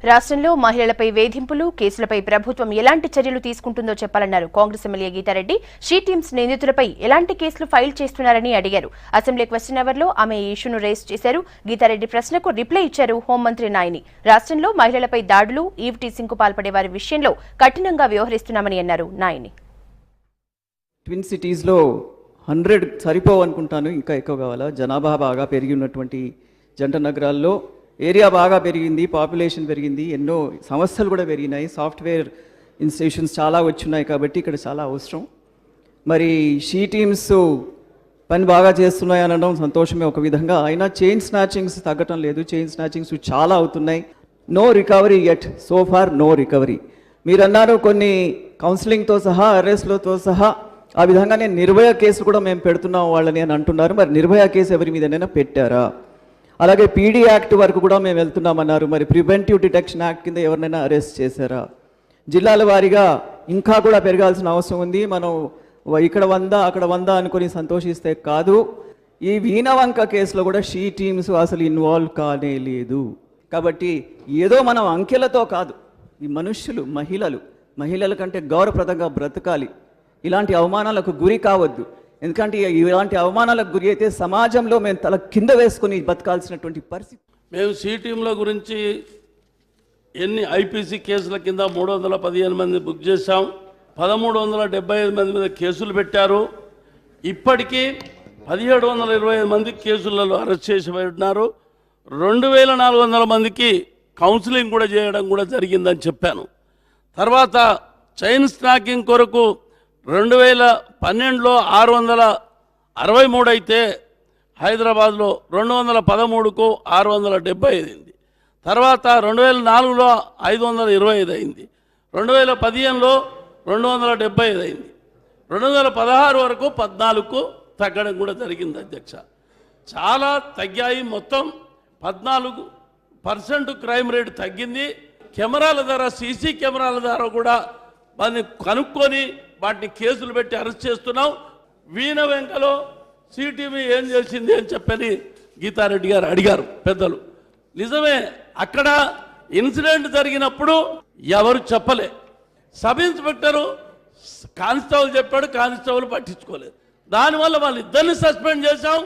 రాష్ట్రంలో మహిళలపై వేధింపులు కేసులపై ప్రభుత్వం ఎలాంటి చర్యలు తీసుకుంటుందో చెప్పాలన్నారు Congress MLA Geetha Reddy. She teams నిందితులపై ఎలాంటి కేసులు ఫైల్ చేస్తున్నారని అడిగారు. అసెంబ్లీ క్వశ్చన్ అవర్లో ఆమె ఈ ఇష్యూను రేస్ చేశారు. గీతారెడ్డి ప్రశ్నకు రిప్లై ఇచ్చారు హోంమంత్రి నాయిని. రాష్ట్రంలో మహిళలపై దాడులు, ఈవ్ టీసింగ్కు పాల్పడే వారి విషయంలో కఠినంగా వ్యవహరిస్తున్నామని అన్నారు నాయిని. ట్విన్ సిటీస్లో 100 సరిపోవనుకుంటాను, ఇంకా ఎక్కువ కావాలా. జనాభా బాగా పెరిగి ఉన్నటువంటి జంట నగరాల్లో ఏరియా బాగా పెరిగింది, పాపులేషన్ పెరిగింది, ఎన్నో సమస్యలు కూడా పెరిగినాయి, సాఫ్ట్వేర్ ఇన్స్టిట్యూషన్స్ చాలా వచ్చున్నాయి. కాబట్టి ఇక్కడ చాలా అవసరం. మరి షీ టీమ్స్ పని బాగా చేస్తున్నాయి అనడం సంతోషమే ఒక విధంగా. అయినా చైన్ స్నాచింగ్స్ తగ్గటం లేదు. చైన్ స్నాచింగ్స్ చాలా అవుతున్నాయి. No recovery at, so far no recovery. మీరు అన్నారు కొన్ని కౌన్సిలింగ్తో సహా, అరెస్ట్లతో సహా. ఆ విధంగా నేను నిర్భయ కేసు కూడా మేము పెడుతున్నాం వాళ్ళని అని అంటున్నారు. మరి నిర్భయ కేసు ఎవరి మీదనైనా పెట్టారా? అలాగే పీడీ యాక్ట్ వరకు కూడా మేము వెళ్తున్నామన్నారు. మరి ప్రివెంటివ్ డిటెక్షన్ యాక్ట్ కింద ఎవరినైనా అరెస్ట్ చేశారా? జిల్లాల వారీగా ఇంకా కూడా పెరగాల్సిన అవసరం ఉంది. మనం ఇక్కడ 100 అక్కడ 100 అనుకొని సంతోషిస్తే కాదు. ఈ వీణవంక కేసులో కూడా షీ టీమ్స్ అసలు ఇన్వాల్వ్ కానే లేదు. కాబట్టి ఏదో మనం అంకెలతో కాదు, ఈ మనుష్యులు మహిళల కంటే గౌరవప్రదంగా బ్రతకాలి. ఇలాంటి అవమానాలకు గురి కావద్దు. ఎందుకంటే ఇలాంటి అవమానాలకు గురి అయితే సమాజంలో మేము తల కింద వేసుకుని బతకాల్సినటువంటి పరిస్థితి. మేము సి టీంల గురించి ఎన్ని ఐపీసీ కేసుల కింద 315 మంది బుక్ చేశాం. 1375 మంది మీద కేసులు పెట్టారు. ఇప్పటికీ 1725 మంది కేసులలో అరెస్ట్ చేసి ఉన్నారు. 2400 మందికి కౌన్సిలింగ్ కూడా చేయడం కూడా జరిగిందని చెప్పాను. తర్వాత చైన్ స్నాకింగ్ కొరకు 2012లో 663 అయితే హైదరాబాద్లో 213కు 675 అయింది. తర్వాత 2004లో 525 అయింది. 2015లో 275 అయింది. 2016 వరకు 14కు తగ్గడం కూడా జరిగింది అధ్యక్ష. చాలా తగ్గాయి. మొత్తం 14% క్రైమ్ రేట్ తగ్గింది. కెమెరాల ద్వారా, సీసీ కెమెరాల ద్వారా కూడా వాటిని కనుక్కొని వాటిని కేసులు పెట్టి అరెస్ట్ చేస్తున్నాం. వీణ వెంకలో సిటీవీ ఏం చేసింది అని చెప్పని గీతారెడ్డి గారు అడిగారు పెద్దలు. నిజమే, అక్కడ ఇన్సిడెంట్ జరిగినప్పుడు ఎవరు చెప్పలే. సబ్ ఇన్స్పెక్టరు కానిస్టేబుల్ చెప్పాడు, కానిస్టేబుల్ పట్టించుకోలేదు. దానివల్ల వాళ్ళిద్దరిని సస్పెండ్ చేశాం.